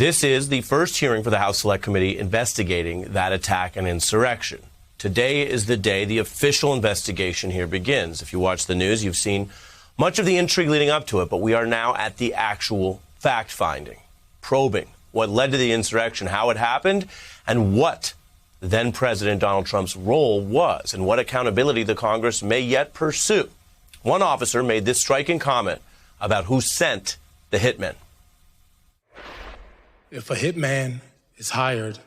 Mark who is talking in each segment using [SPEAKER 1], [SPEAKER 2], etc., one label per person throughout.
[SPEAKER 1] This is the first hearing for the House Select Committee investigating that attack and insurrection. Today is the day the official investigation here begins. If you watch the news, you've seen much of the intrigue leading up to it, but we are now at the actual fact-finding, probing what led to the insurrection, how it happened, and what then President Donald Trump's role was, and what accountability the Congress may yet pursue. One officer made this striking comment about who sent the hitmen.
[SPEAKER 2] If a hitman is hired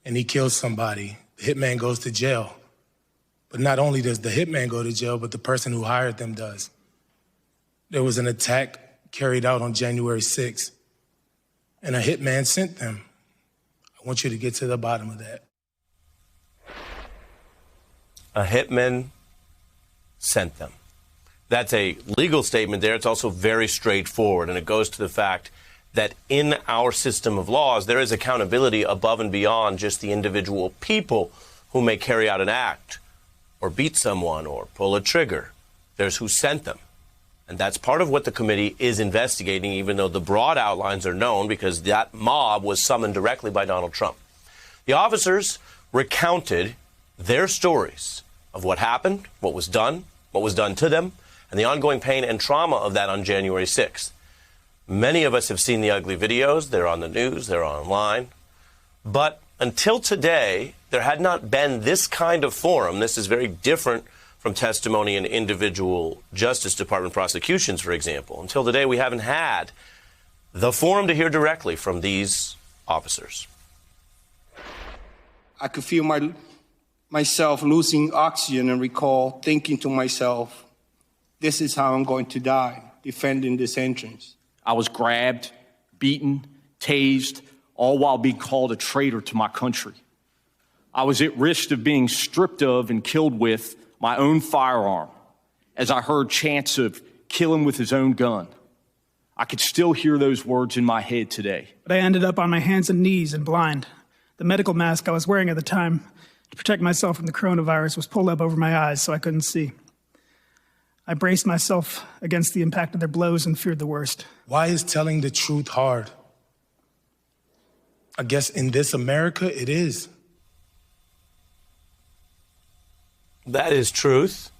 [SPEAKER 2] and he kills somebody, the hitman goes to jail. But not only does the hitman go to jail, but the person who hired them does. There was an attack carried out on January 6th, and a hitman sent them. I want you to get to the bottom of that.
[SPEAKER 1] A hitman sent them. That's a legal statement there. It's also very straightforward, and it goes to the fact that in our system of laws, there is accountability above and beyond just the individual people who may carry out an act or beat someone or pull a trigger. There's who sent them. And that's part of what the committee is investigating, even though the broad outlines are known because that mob was summoned directly by Donald Trump. The officers recounted their stories of what happened, what was done to them, and the ongoing pain and trauma of that on January 6th. Many of us have seen the ugly videos. They're on the news. They're online. But until today, there had not been this kind of forum. This is very different from testimony in individual Justice Department prosecutions, for example. Until today, we haven't had the forum to hear directly from these officers.
[SPEAKER 3] I could feel myself losing oxygen and recall thinking to myself, this is how I'm going to die, defending this entrance.
[SPEAKER 4] I was grabbed, beaten, tased, all while being called a traitor to my country. I was at risk of being stripped of and killed with my own firearm as I heard chants of kill him with his own gun. I could still hear those words in my head today.
[SPEAKER 5] But I ended up on my hands and knees and blind. The medical mask I was wearing at the time to protect myself from the coronavirus was pulled up over my eyes so I couldn't see. I braced myself against the impact of their blows and feared the worst.
[SPEAKER 2] Why is telling the truth hard? I guess in this America, it is.
[SPEAKER 1] That is truth.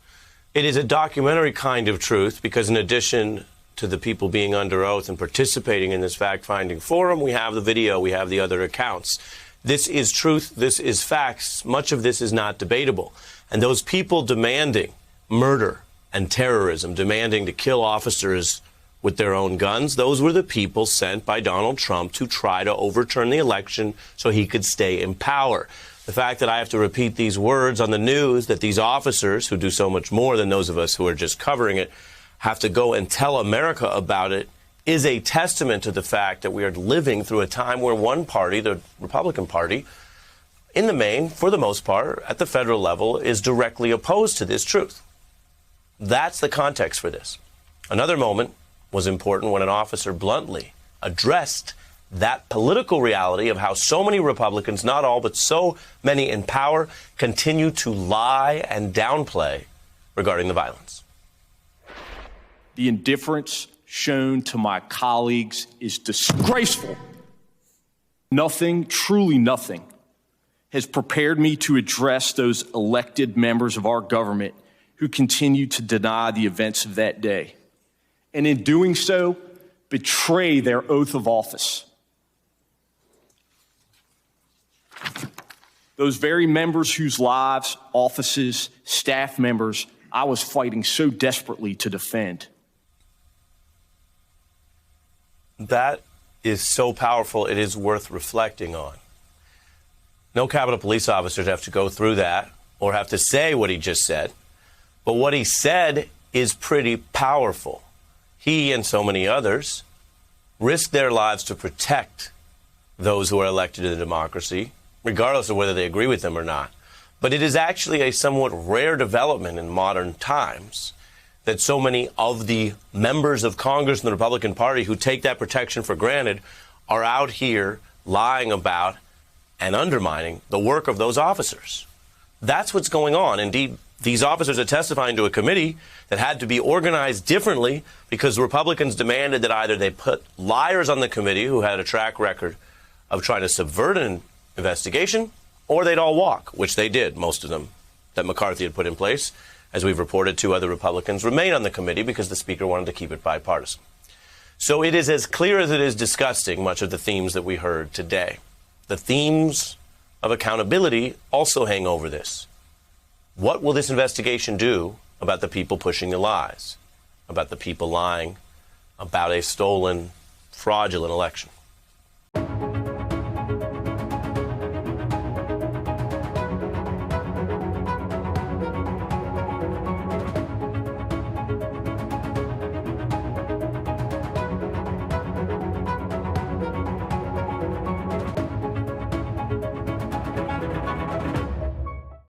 [SPEAKER 1] It is a documentary kind of truth because in addition to the people being under oath and participating in this fact-finding forum, we have the video, we have the other accounts. This is truth, this is facts. Much of this is not debatable. And those people demanding murder and terrorism, demanding to kill officers with their own guns, those were the people sent by Donald Trump to try to overturn the election so he could stay in power. The fact that I have to repeat these words on the news, that these officers, who do so much more than those of us who are just covering it, have to go and tell America about it, is a testament to the fact that we are living through a time where one party, the Republican Party, in the main, for the most part, at the federal level, is directly opposed to this truth. That's the context for this. Another moment was important when an officer bluntly addressed that political reality of how so many Republicans, not all, but so many in power, continue to lie and downplay regarding the violence.
[SPEAKER 4] The indifference shown to my colleagues is disgraceful. Nothing, truly nothing, has prepared me to address those elected members of our government who continue to deny the events of that day, and in doing so, betray their oath of office. Those very members whose lives, offices, staff members I was fighting so desperately to defend.
[SPEAKER 1] That is so powerful, it is worth reflecting on. No Capitol Police officers have to go through that or have to say what he just said. But what he said is pretty powerful. He and so many others risk their lives to protect those who are elected in a democracy, regardless of whether they agree with them or not. But it is actually a somewhat rare development in modern times that so many of the members of Congress and the Republican Party who take that protection for granted are out here lying about and undermining the work of those officers. That's what's going on. Indeed, These officers are testifying to a committee that had to be organized differently because the Republicans demanded that either they put liars on the committee who had a track record of trying to subvert an investigation, or they'd all walk, which they did, most of them, that McCarthy had put in place. As we've reported, 2 other Republicans remain on the committee because the Speaker wanted to keep it bipartisan. So it is as clear as it is disgusting, much of the themes that we heard today. The themes of accountability also hang over this. What will this investigation do about the people pushing the lies, about the people lying about a stolen, fraudulent election?